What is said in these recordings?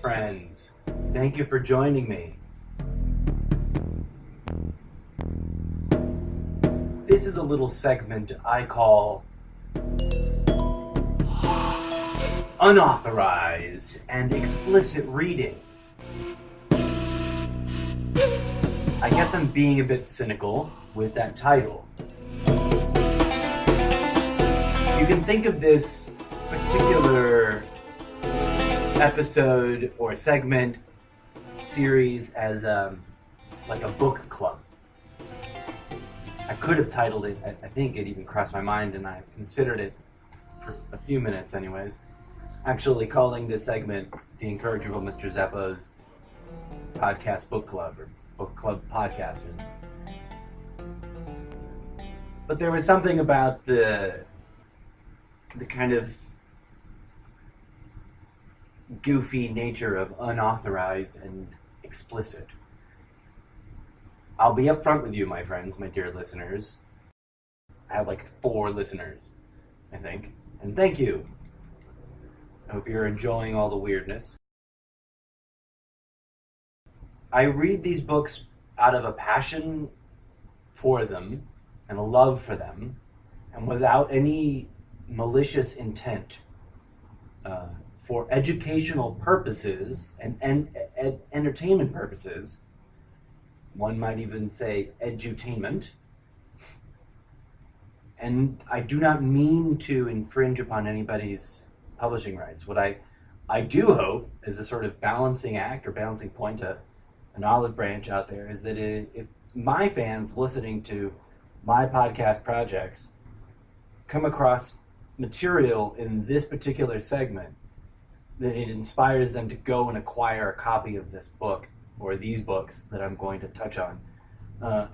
friends. Thank you for joining me. This is a little segment I call Unauthorized and Explicit Readings. I guess I'm being a bit cynical with that title. You can think of this particular episode or segment series as like a book club. I could have titled it, I think it even crossed my mind, and I considered it for a few minutes anyways, actually calling this segment The Incorrigible Mr. Zeppo's Podcast Book Club, or Book Club Podcasters. But there was something about the kind of goofy nature of unauthorized and explicit. I'll be upfront with you, my friends, my dear listeners. I have like 4 listeners, I think. And thank you. I hope you're enjoying all the weirdness. I read these books out of a passion for them and a love for them, and without any malicious intent, for educational purposes and entertainment purposes. One might even say edutainment. And I do not mean to infringe upon anybody's publishing rights. What I do hope is a sort of balancing act or balancing point, an olive branch out there, is that if my fans listening to my podcast projects come across material in this particular segment, that it inspires them to go and acquire a copy of this book or these books that I'm going to touch on,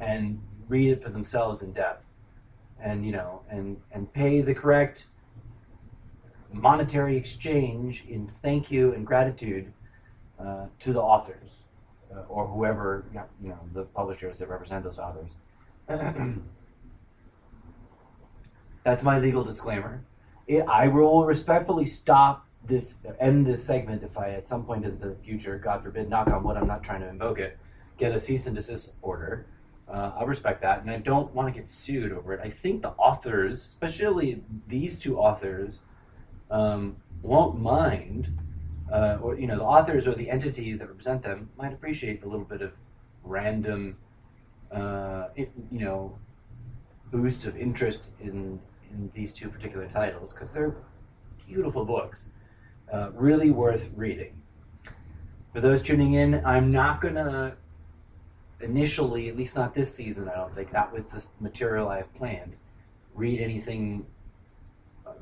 and read it for themselves in depth, and and pay the correct monetary exchange in thank you and gratitude to the authors, or whoever the publishers that represent those authors. That's my legal disclaimer. I will respectfully end this segment if I, at some point in the future, God forbid, knock on wood, I'm not trying to invoke it, get a cease and desist order. I'll respect that, and I don't want to get sued over it. I think the authors, especially these 2 authors, won't mind, or the authors or the entities that represent them might appreciate a little bit of random, boost of interest in these 2 particular titles, because they're beautiful books, really worth reading. For those tuning in, I'm not gonna initially, at least not this season, I don't think, not with this material I have planned, read anything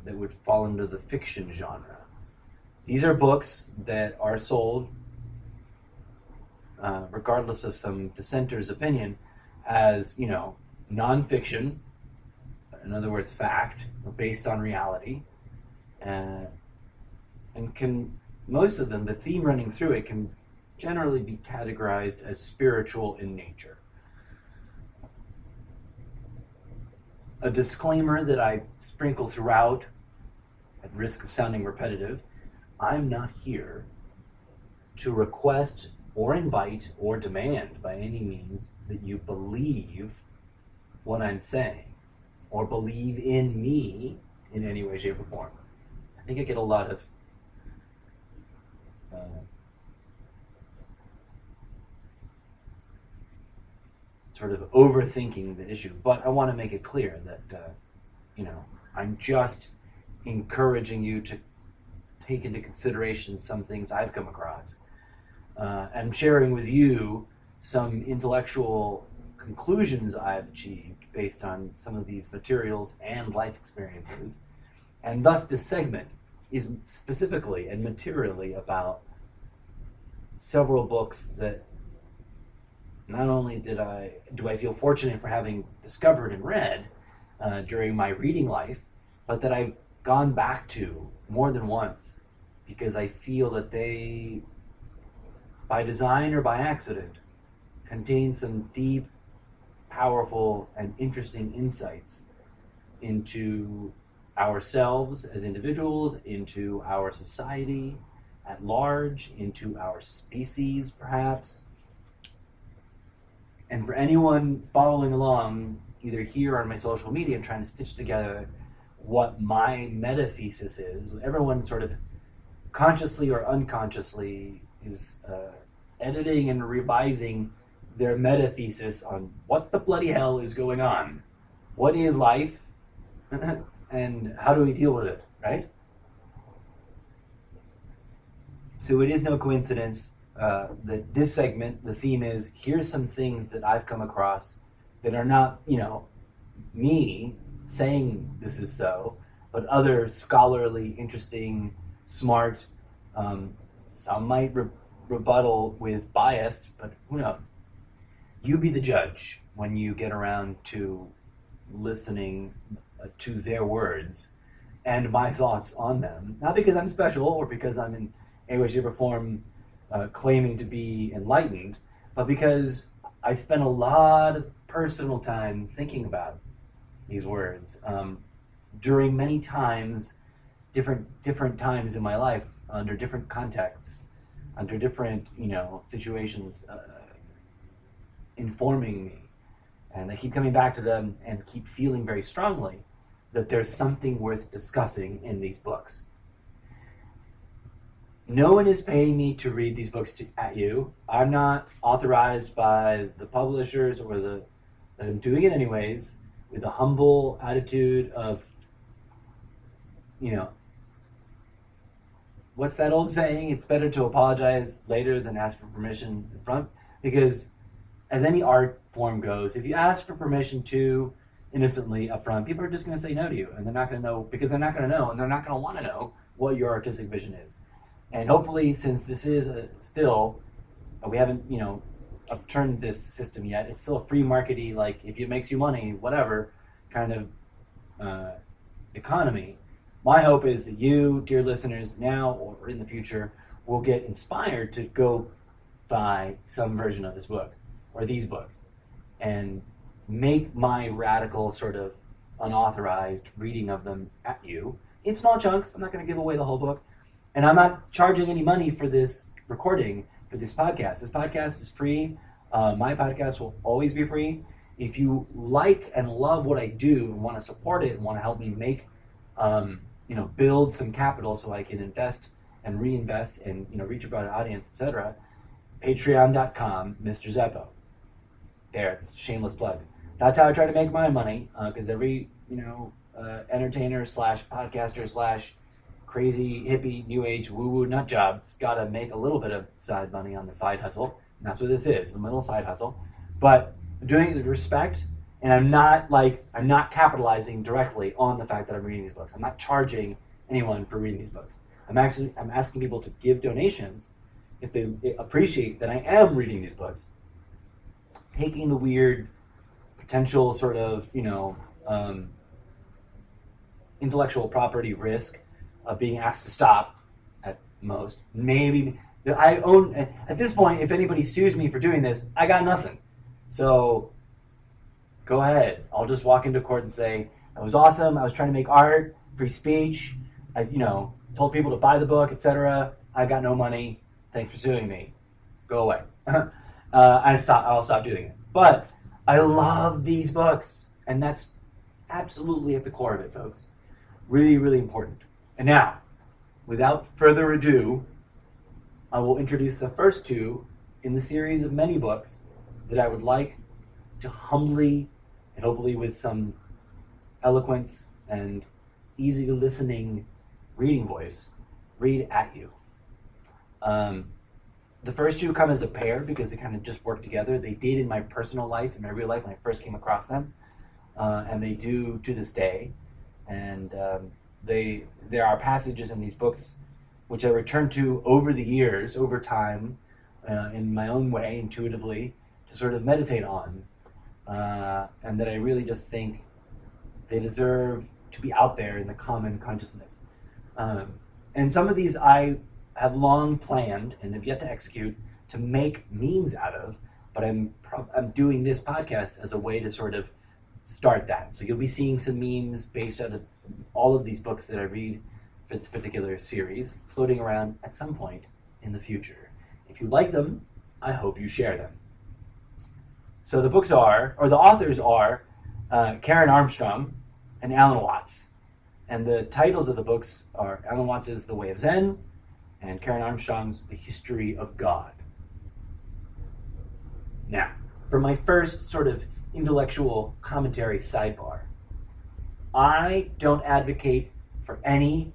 that would fall into the fiction genre. These are books that are sold, regardless of some dissenter's opinion, as nonfiction, in other words, fact, or based on reality, and most of them, the theme running through it, can generally be categorized as spiritual in nature. A disclaimer that I sprinkle throughout, at risk of sounding repetitive: I'm not here to request or invite or demand by any means that you believe what I'm saying, or believe in me in any way, shape, or form. I think I get a lot of sort of overthinking the issue, but I want to make it clear that I'm just encouraging you to take into consideration some things I've come across, and sharing with you some intellectual conclusions I've achieved based on some of these materials and life experiences. And thus this segment is specifically and materially about several books that not only do I feel fortunate for having discovered and read during my reading life, but that I've gone back to more than once, because I feel that they, by design or by accident, contain some deep, powerful, and interesting insights into ourselves as individuals, into our society, at large, into our species, perhaps. And for anyone following along, either here or on my social media, trying to stitch together what my meta-thesis is, everyone sort of consciously or unconsciously is editing and revising their meta-thesis on what the bloody hell is going on. What is life? And how do we deal with it, right? So it is no coincidence that this segment, the theme is, here's some things that I've come across that are not, me saying this is so, but other scholarly, interesting, smart, some might rebuttal with biased, but who knows? You be the judge when you get around to listening to their words and my thoughts on them. Not because I'm special or because I'm in any way, shape, or form claiming to be enlightened, but because I spent a lot of personal time thinking about these words during many times, different times in my life, under different contexts, under different situations, informing me. And I keep coming back to them and keep feeling very strongly that there's something worth discussing in these books. No one is paying me to read these books at you. I'm not authorized by the publishers that I'm doing it anyways, with a humble attitude of, what's that old saying? It's better to apologize later than ask for permission in front. Because as any art form goes, if you ask for permission too innocently up front, people are just going to say no to you. And they're not going to know, because they're not going to know, and they're not going to want to know what your artistic vision is. And hopefully, since this is we haven't, upturned this system yet, it's still a free markety, like, if it makes you money, whatever, kind of economy. My hope is that you, dear listeners, now or in the future, will get inspired to go buy some version of this book, or these books, and make my radical sort of unauthorized reading of them at you in small chunks. I'm not going to give away the whole book. And I'm not charging any money for this recording, for this podcast. This podcast is free. My podcast will always be free. If you like and love what I do and want to support it and want to help me make, build some capital so I can invest and reinvest and, reach a broader audience, etc., patreon.com, Mr. Zeppo. There, it's a shameless plug. That's how I try to make my money, because every, entertainer / podcaster / crazy hippie new age woo-woo nut job's got to make a little bit of side money on the side hustle. And that's what this is, a little side hustle. But I'm doing it with respect, and I'm not capitalizing directly on the fact that I'm reading these books. I'm not charging anyone for reading these books. I'm asking people to give donations if they appreciate that I am reading these books, taking the weird potential sort of intellectual property risk of being asked to stop at most. Maybe I own, at this point, if anybody sues me for doing this, I got nothing. So go ahead. I'll just walk into court and say, that was awesome. I was trying to make art, free speech. I, told people to buy the book, etc. I got no money. Thanks for suing me. Go away. I'll stop doing it. But I love these books, and that's absolutely at the core of it, folks. Really, really important. And now, without further ado, I will introduce the first two in the series of many books that I would like to humbly, and hopefully with some eloquence and easy listening reading voice, read at you. The first two come as a pair because they kind of just work together. They did in my personal life, in my real life, when I first came across them, and they do to this day. And there are passages in these books which I return to over the years, over time, in my own way, intuitively, to sort of meditate on, and that I really just think they deserve to be out there in the common consciousness. And some of these I have long planned and have yet to execute to make memes out of, but I'm doing this podcast as a way to sort of start that. So you'll be seeing some memes based out of all of these books that I read for this particular series floating around at some point in the future. If you like them, I hope you share them. So the books are, or the authors are, Karen Armstrong and Alan Watts. And the titles of the books are Alan Watts' The Way of Zen and Karen Armstrong's The History of God. Now, for my first sort of intellectual commentary sidebar, I don't advocate for any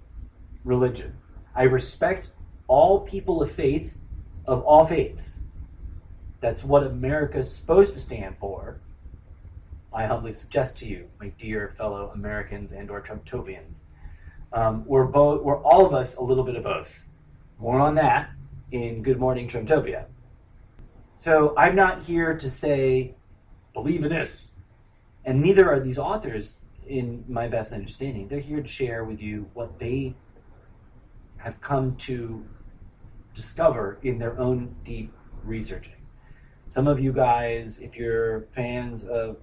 religion. I respect all people of faith, of all faiths. That's what America's supposed to stand for. I humbly suggest to you, my dear fellow Americans and or Trumptopians, we're all of us a little bit of both. More on that in Good Morning Trumptopia. So I'm not here to say, believe in this. And neither are these authors, in my best understanding. They're here to share with you what they have come to discover in their own deep researching. Some of you guys, if you're fans of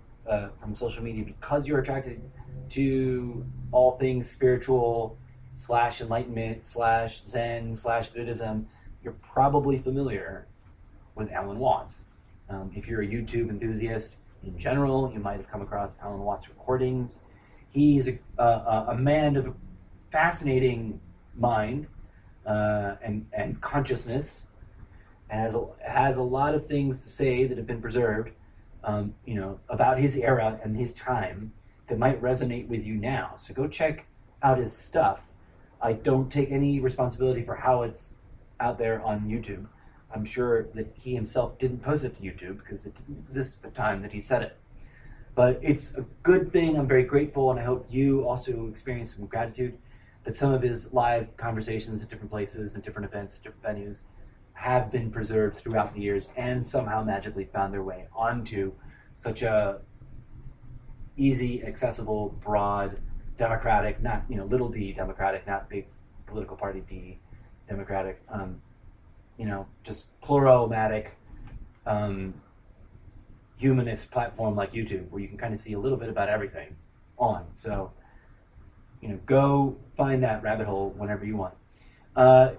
from social media, because you're attracted to all things spiritual / enlightenment / Zen / Buddhism, you're probably familiar with Alan Watts. If you're a YouTube enthusiast in general, you might have come across Alan Watts recordings. He's a man of a fascinating mind and consciousness, and has a lot of things to say that have been preserved, about his era and his time that might resonate with you now. So go check out his stuff. I don't take any responsibility for how it's out there on YouTube. I'm sure that he himself didn't post it to YouTube because it didn't exist at the time that he said it. But it's a good thing. I'm very grateful, and I hope you also experience some gratitude that some of his live conversations at different places and different events, different venues, have been preserved throughout the years and somehow magically found their way onto such a easy, accessible, broad, democratic, not little d democratic, not big political party D democratic, just pluralistic, humanist platform like YouTube, where you can kind of see a little bit about everything on. So, go find that rabbit hole whenever you want.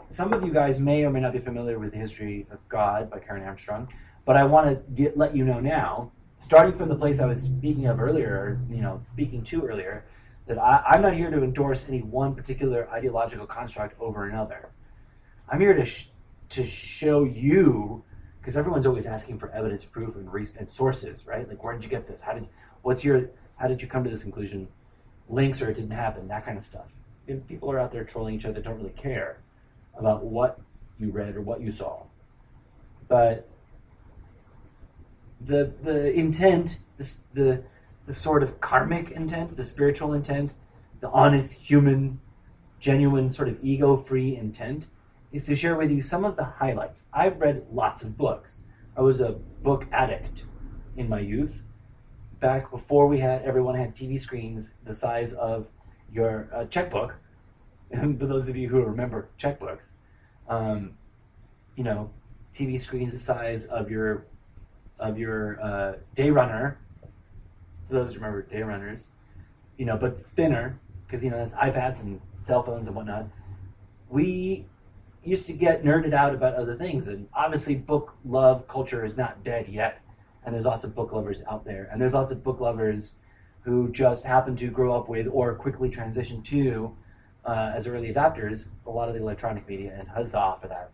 Some of you guys may or may not be familiar with The History of God by Karen Armstrong, but I want to let you know now, starting from the place I was speaking to earlier, that I'm not here to endorse any one particular ideological construct over another. I'm here to show you, because everyone's always asking for evidence, proof, and sources, right? Like, where did you get this? How did you come to this conclusion? Links, or it didn't happen, that kind of stuff. And people are out there trolling each other, don't really care about what you read or what you saw. But the intent, the sort of karmic intent, the spiritual intent, the honest, human, genuine, sort of ego-free intent, is to share with you some of the highlights. I've read lots of books. I was a book addict in my youth, back before everyone had TV screens the size of your checkbook. And for those of you who remember checkbooks, TV screens the size of your day runner. For those who remember day runners, but thinner, because that's iPads and cell phones and whatnot. We used to get nerded out about other things, and obviously book love culture is not dead yet, and there's lots of book lovers out there, and there's lots of book lovers who just happen to grow up with or quickly transition to, as early adopters, a lot of the electronic media, and huzzah for that.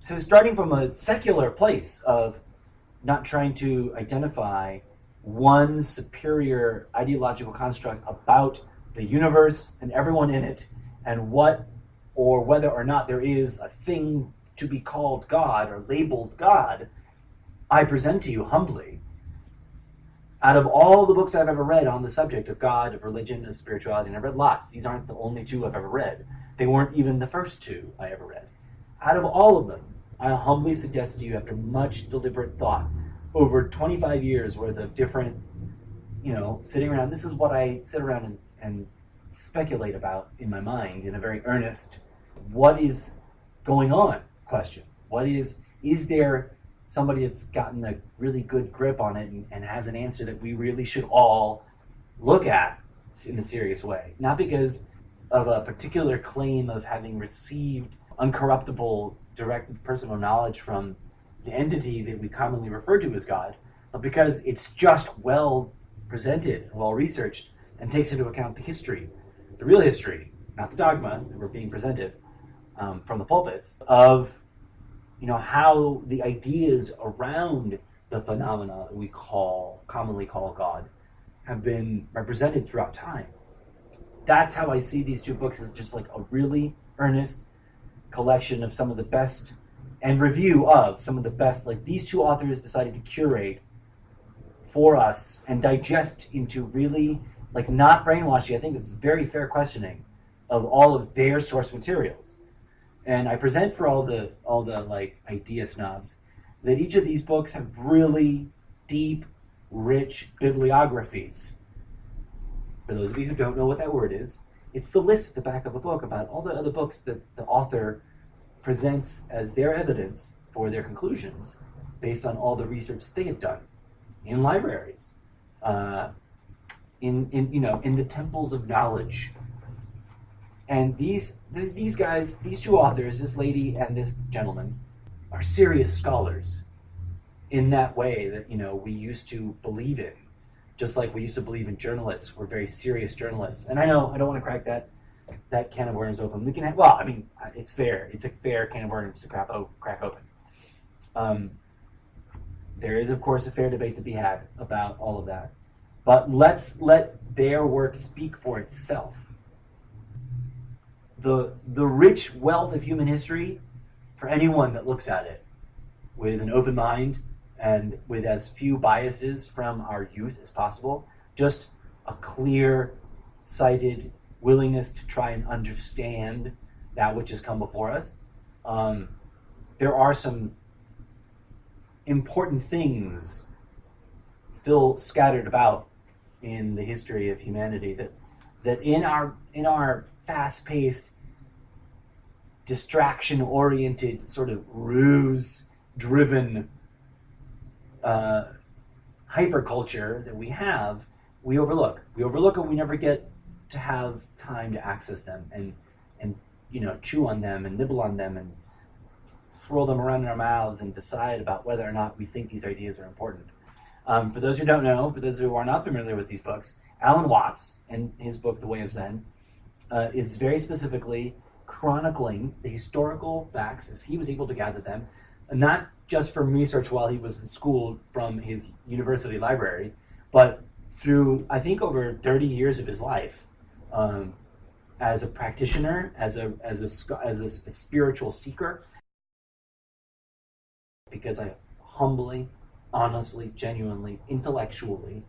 So starting from a secular place of not trying to identify one superior ideological construct about the universe and everyone in it, and what or whether or not there is a thing to be called God or labeled God, I present to you humbly, out of all the books I've ever read on the subject of God, of religion, of spirituality, and I've read lots. These aren't the only two I've ever read. They weren't even the first two I ever read. Out of all of them, I humbly suggest to you, after much deliberate thought, over 25 years worth of different, sitting around, this is what I sit around and speculate about in my mind in a very earnest, what is going on question. Is there somebody that's gotten a really good grip on it and has an answer that we really should all look at in a serious way? Not because of a particular claim of having received uncorruptible, direct personal knowledge from the entity that we commonly refer to as God, but because it's just well presented, well researched, and takes into account the history, the real history, not the dogma that we're being presented from the pulpits, of how the ideas around the phenomena that we commonly call God have been represented throughout time. That's how I see these two books, as just like a really earnest collection of some of the best, and review of some of the best, like these two authors decided to curate for us and digest into really, like, not brainwashing. I think it's very fair questioning of all of their source materials. And I present for all the like idea snobs that each of these books have really deep, rich bibliographies. For those of you who don't know what that word is, it's the list at the back of a book about all the other books that the author presents as their evidence for their conclusions based on all the research they have done in libraries, in the temples of knowledge. And these guys, these two authors, this lady and this gentleman, are serious scholars in that way that we used to believe in. Just like we used to believe in journalists, we're very serious journalists. And I know I don't want to crack that can of worms open. We can have, well, I mean, it's fair. It's a fair can of worms to crack open. There is, of course, a fair debate to be had about all of that. But let's let their work speak for itself. The rich wealth of human history, for anyone that looks at it with an open mind and with as few biases from our youth as possible, just a clear-sighted willingness to try and understand that which has come before us. There are some important things still scattered about in the history of humanity that in our fast-paced, distraction-oriented, sort of ruse-driven hyperculture that we have, we overlook. We overlook and we never get to have time to access them and chew on them and nibble on them and swirl them around in our mouths and decide about whether or not we think these ideas are important. For those who don't know, for those who are not familiar with these books, Alan Watts, in his book The Way of Zen, is very specifically chronicling the historical facts as he was able to gather them, not just from research while he was in school from his university library, but through, I think, over 30 years of his life as a practitioner, as a spiritual seeker. Because I humbly, honestly, genuinely, intellectually,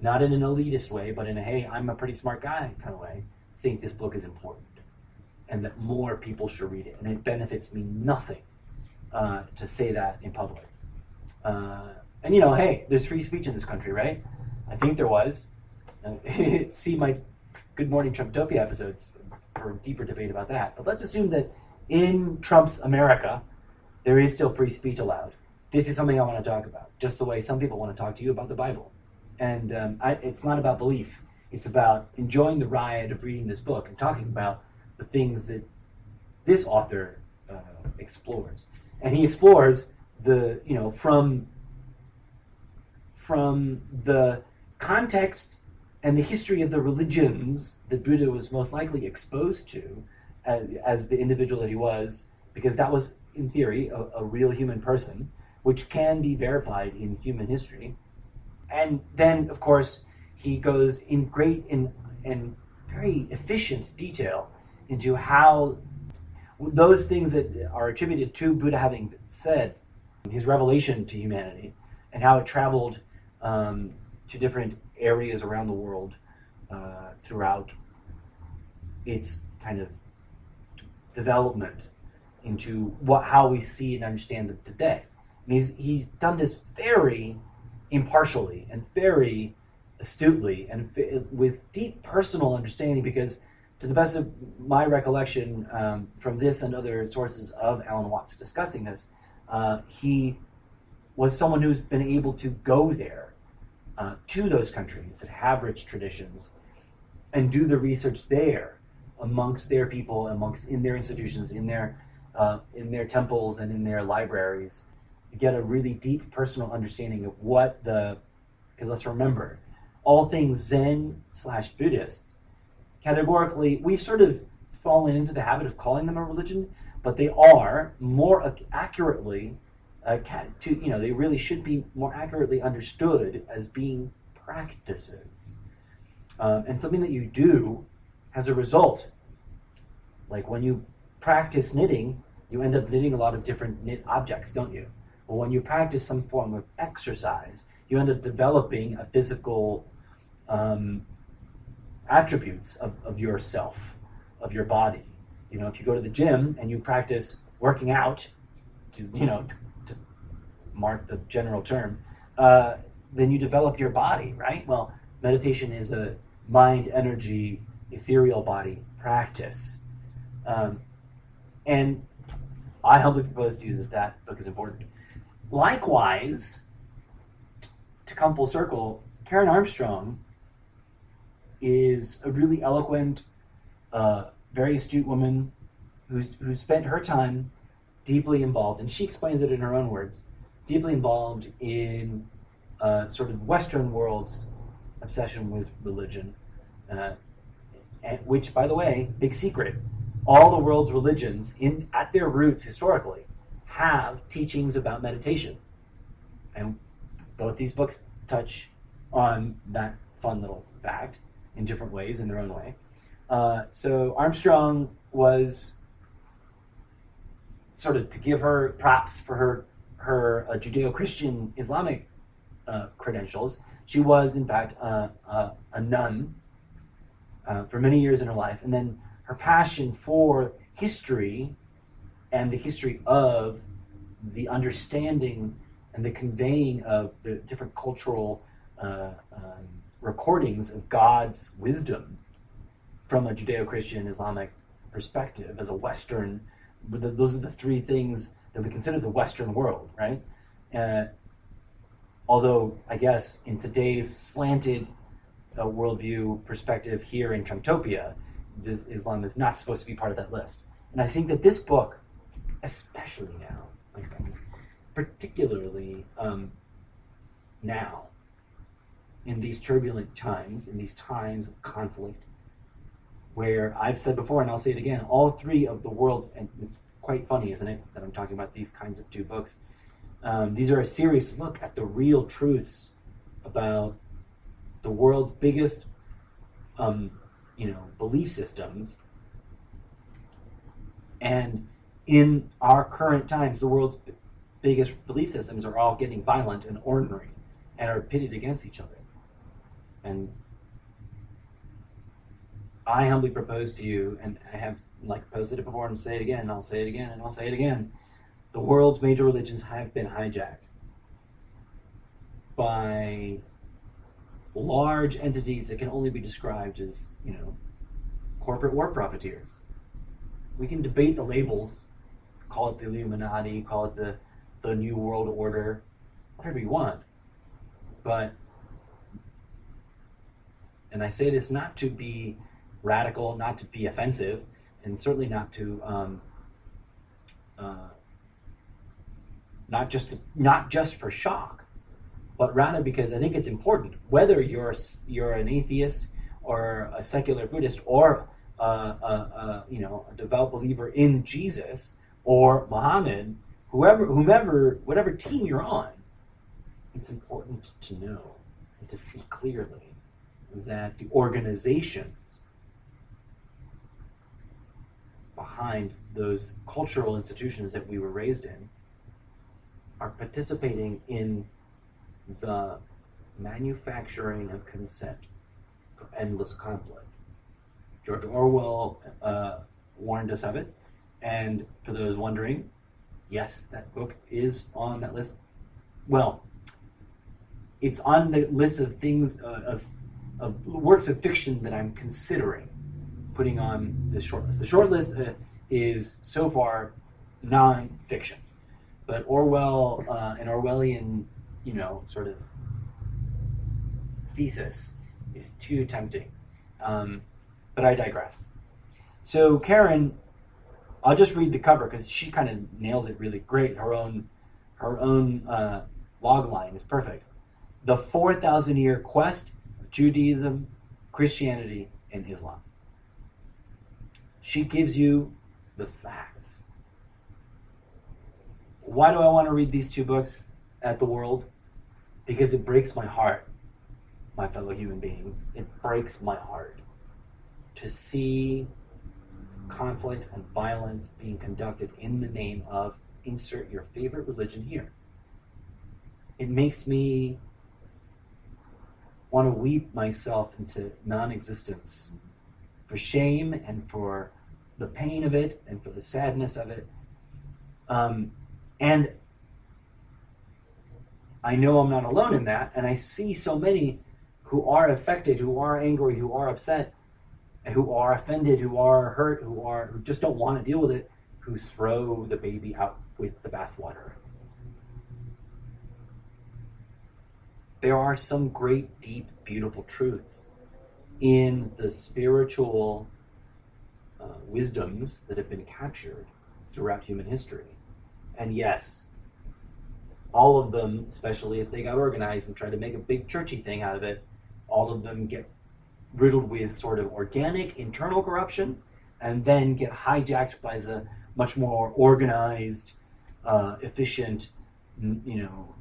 not in an elitist way, but in a, hey, I'm a pretty smart guy kind of way, think this book is important and that more people should read it. And it benefits me nothing to say that in public. And hey, there's free speech in this country, right? I think there was. See my Good Morning Trumptopia episodes for a deeper debate about that. But let's assume that in Trump's America, there is still free speech allowed. This is something I want to talk about, just the way some people want to talk to you about the Bible. And it's not about belief. It's about enjoying the ride of reading this book and talking about the things that this author explores. And he explores the, from the context and the history of the religions that Buddha was most likely exposed to as the individual that he was, because that was, in theory, a real human person, which can be verified in human history. And then, of course, he goes in great and very efficient detail into how those things that are attributed to Buddha having said, his revelation to humanity, and how it traveled to different areas around the world throughout its kind of development into how we see and understand it today. And he's done this very impartially and very astutely and with deep personal understanding, because to the best of my recollection from this and other sources of Alan Watts discussing this, he was someone who's been able to go there to those countries that have rich traditions and do the research there amongst their people, in their institutions, in their temples and in their libraries, get a really deep personal understanding of what because let's remember, all things Zen/Buddhist, categorically, we've sort of fallen into the habit of calling them a religion, but they are more accurately, they really should be more accurately understood as being practices. And something that you do as a result. Like when you practice knitting, you end up knitting a lot of different knit objects, don't you? Well, when you practice some form of exercise, you end up developing a physical attributes of yourself, of your body. If you go to the gym and you practice working out, to mark the general term, then you develop your body, right? Well, meditation is a mind, energy, ethereal body practice. And I humbly propose to you that book is important. Likewise, to come full circle, Karen Armstrong is a really eloquent, very astute woman who spent her time deeply involved, and she explains it in her own words, deeply involved in sort of Western world's obsession with religion, which, by the way, big secret, all the world's religions, at their roots historically, have teachings about meditation. And both these books touch on that fun little fact in different ways, in their own way. So Armstrong was, sort of to give her props for her Judeo-Christian Islamic credentials, she was, in fact, a nun for many years in her life. And then her passion for history and the history of the understanding and the conveying of the different cultural recordings of God's wisdom from a Judeo-Christian Islamic perspective as a Western, those are the three things that we consider the Western world, right? Although, I guess, in today's slanted worldview perspective here in Trumtopia, Islam is not supposed to be part of that list. And I think that this book, especially now, my friends, particularly now, in these turbulent times, in these times of conflict, where I've said before, and I'll say it again, all three of the world's, and it's quite funny, isn't it, that I'm talking about these kinds of two books. These are a serious look at the real truths about the world's biggest, belief systems. And in our current times, the world's biggest belief systems are all getting violent and ornery and are pitted against each other. And I humbly propose to you, and I have posted it before and say it again, and I'll say it again, and I'll say it again, the world's major religions have been hijacked by large entities that can only be described as, corporate war profiteers. We can debate the labels, call it the Illuminati, call it the New World Order, whatever you want. But, and I say this not to be radical, not to be offensive, and certainly not to not just for shock, but rather because I think it's important, whether you're an atheist or a secular Buddhist or a devout believer in Jesus or Muhammad, whomever, whatever team you're on, it's important to know and to see clearly that the organizations behind those cultural institutions that we were raised in are participating in the manufacturing of consent for endless conflict. George Orwell warned us of it, and for those wondering, yes, that book is on that list. Well, it's on the list of things, of works of fiction that I'm considering putting on the short list. The short list is so far non-fiction, but Orwell, an Orwellian, sort of thesis is too tempting. But I digress. So Karen, I'll just read the cover because she kind of nails it really great. Her own log line is perfect. The 4,000-year quest of Judaism, Christianity, and Islam. She gives you the facts. Why do I want to read these two books at the world? Because it breaks my heart, my fellow human beings. It breaks my heart to see conflict and violence being conducted in the name of insert your favorite religion here. It makes me want to weep myself into non-existence for shame and for the pain of it and for the sadness of it. And I know I'm not alone in that, and I see so many who are affected, who are angry, who are upset, and who are offended, who are hurt, who just don't want to deal with it, who throw the baby out with the bathwater. There are some great, deep, beautiful truths in the spiritual wisdoms that have been captured throughout human history. And yes, all of them, especially if they got organized and tried to make a big churchy thing out of it, all of them get riddled with sort of organic internal corruption and then get hijacked by the much more organized, efficient,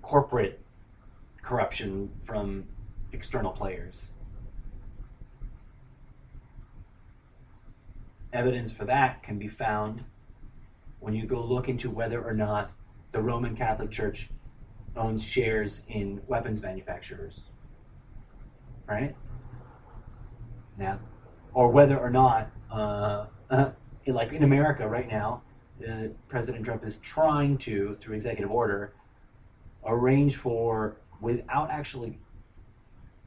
corporate corruption from external players. Evidence for that can be found when you go look into whether or not the Roman Catholic Church owns shares in weapons manufacturers, right? Now, or whether or not, like in America right now, President Trump is trying to, through executive order, arrange for, without actually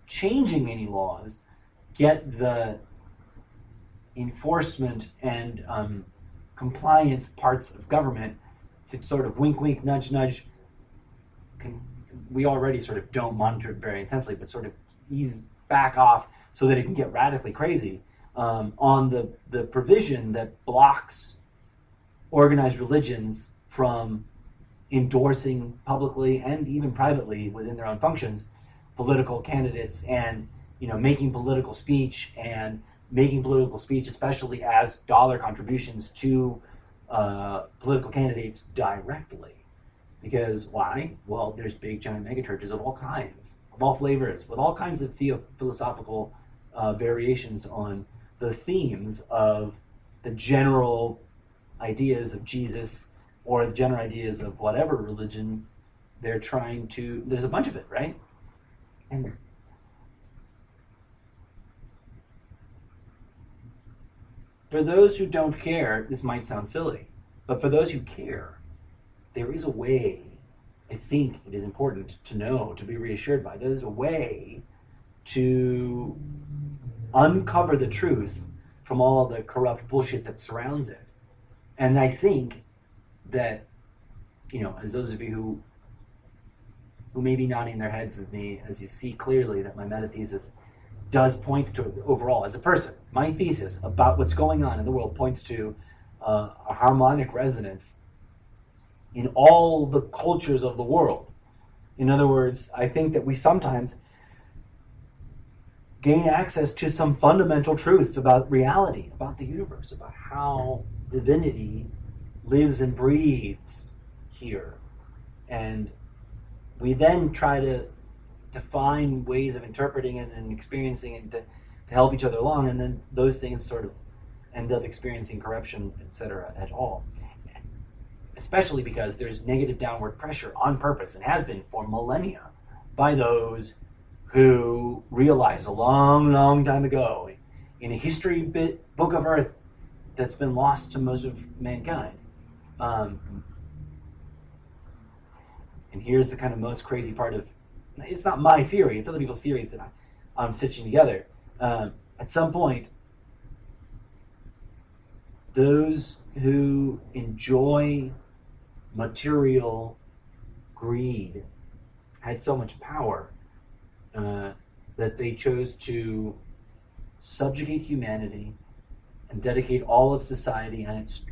changing any laws, get the enforcement and compliance parts of government to sort of wink, wink, nudge, nudge. We already sort of don't monitor it very intensely, but sort of ease back off so that it can get radically crazy on the provision that blocks organized religions from endorsing publicly and even privately within their own functions political candidates and making political speech especially as dollar contributions to political candidates directly. Because why? Well, there's big giant megachurches of all kinds, of all flavors, with all kinds of philosophical variations on the themes of the general ideas of Jesus or the general ideas of whatever religion they're trying to. There's a bunch of it, right? And for those who don't care, this might sound silly, but for those who care, there is a way, I think it is important to know, to be reassured by, there is a way to uncover the truth from all the corrupt bullshit that surrounds it. And I think that, as those of you who may be nodding their heads with me, as you see clearly that my metathesis does point to, overall, as a person, my thesis about what's going on in the world points to a harmonic resonance in all the cultures of the world. In other words, I think that we sometimes gain access to some fundamental truths about reality, about the universe, about how divinity lives and breathes here. And we then try to find ways of interpreting it and experiencing it to help each other along, and then those things sort of end up experiencing corruption, etc. at all. Especially because there's negative downward pressure on purpose, and has been for millennia, by those who realized a long, long time ago in a history book of Earth that's been lost to most of mankind. And here's the kind of most crazy part of, it's not my theory, it's other people's theories that I'm stitching together. At some point, those who enjoy material greed had so much power that they chose to subjugate humanity and dedicate all of society and its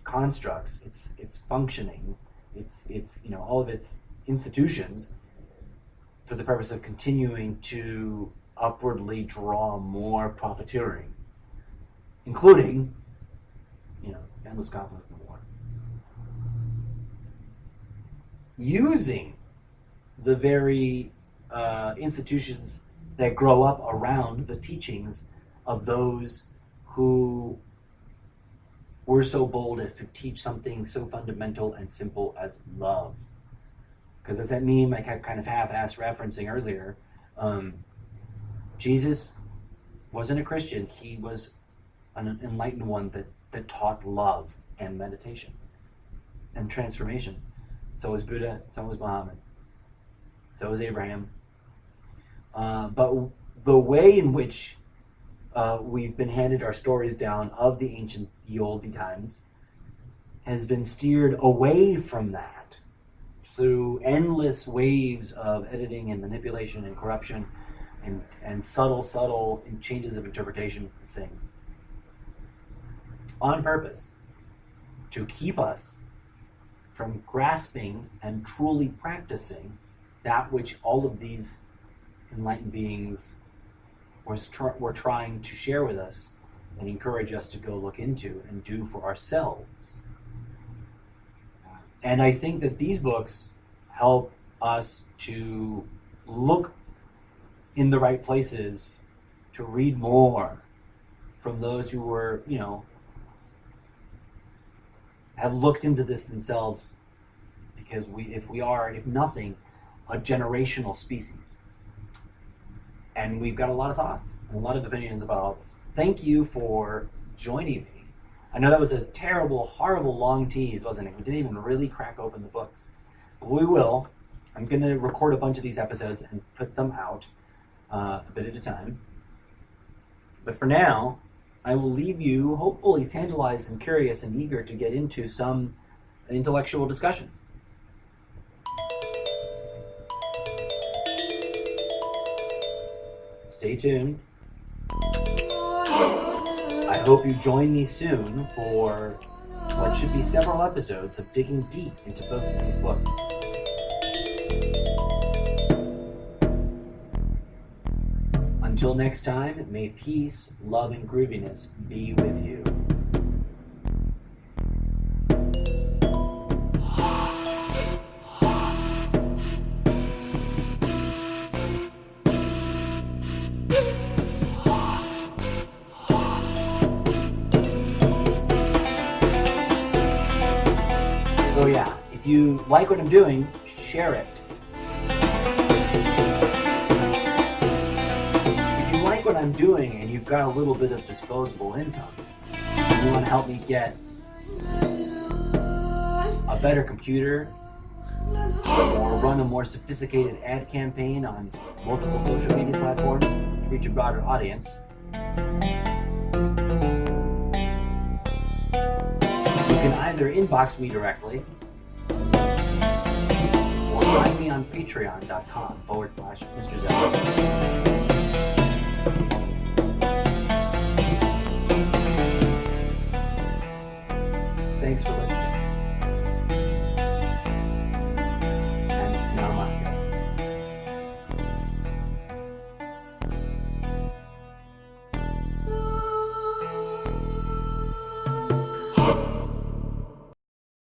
constructs, its functioning, its all of its institutions, for the purpose of continuing to upwardly draw more profiteering, including, endless conflict and war. Using the very institutions that grow up around the teachings of those who were so bold as to teach something so fundamental and simple as love. Because that's that meme I kept kind of half-assed referencing earlier. Jesus wasn't a Christian. He was an enlightened one that taught love and meditation and transformation. So was Buddha, so was Muhammad, so was Abraham. But the way in which we've been handed our stories down of the ancient, the oldie times, has been steered away from that through endless waves of editing and manipulation and corruption and subtle changes of interpretation of things, on purpose, to keep us from grasping and truly practicing that which all of these enlightened beings were trying to share with us and encourage us to go look into and do for ourselves. And I think that these books help us to look in the right places, to read more from those who were, have looked into this themselves, because if we are, if nothing, a generational species. And we've got a lot of thoughts and a lot of opinions about all this. Thank you for joining me. I know that was a terrible, horrible, long tease, wasn't it? We didn't even really crack open the books. But we will. I'm going to record a bunch of these episodes and put them out a bit at a time. But for now, I will leave you hopefully tantalized and curious and eager to get into some intellectual discussion. Stay tuned. I hope you join me soon for what should be several episodes of digging deep into both of these books. Until next time, may peace, love, and grooviness be with you. Oh yeah, if you like what I'm doing, share it. If you like what I'm doing and you've got a little bit of disposable income, and you want to help me get a better computer or run a more sophisticated ad campaign on multiple social media platforms to reach a broader audience, you can either inbox me directly or find me on patreon.com/Mr. Zeller. Thanks for listening.